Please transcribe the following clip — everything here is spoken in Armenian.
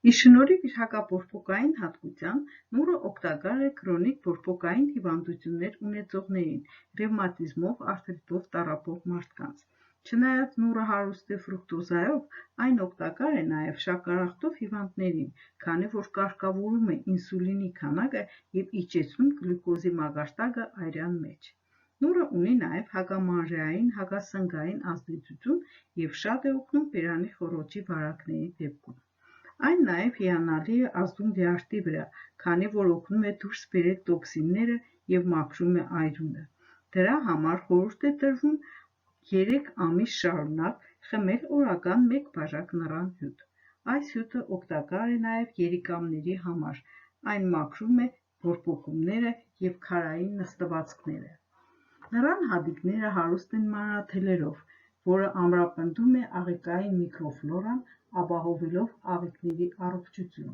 Ի շնորհիվ իր հակապորփոկային հատկության, նուրը օգտակար է քրոնիկ փորփոկային հիվանդություններ ունեցողներին, ռևմատիզմով, արթրիտով տառապող մարդկանց։ Չնայած նուրը հարուստ է ֆրուկտոզայով, այն օգտակար է նաև շաքարախտով հիվանդներին, քանի որ կարգավորում է ինսուլինի քանակը և իջեցնում գլյուկոզի մակարդակը արյան մեջ։ Նուրը ունի նաև հակամանրէային, հակասնգային ազդեցություն և շատ է օգնում բերանի խոռոչի վարակների դեպքում։ Այն նաև հիանալի է ազդում լյարդի վրա, քանի որ օգնում է դուրս բերել տոքսինները և մաքրում է այրունը։ Դրա համար խորհուրդ է տրվում 3 ամիս շարունակ խմել օրական 1 բաժակ նռան հյութ։ Այս հյութը օգտակար է նաև երիկամների համար, այն մաքրում է բորբոքումները և քարային նստվածքները։ Նռան հատիկները հարուստ են մանրաթելերով, որը ամրապնդում է աղիքային միկրոֆլորան, ապահովելով աղիքների առողջություն։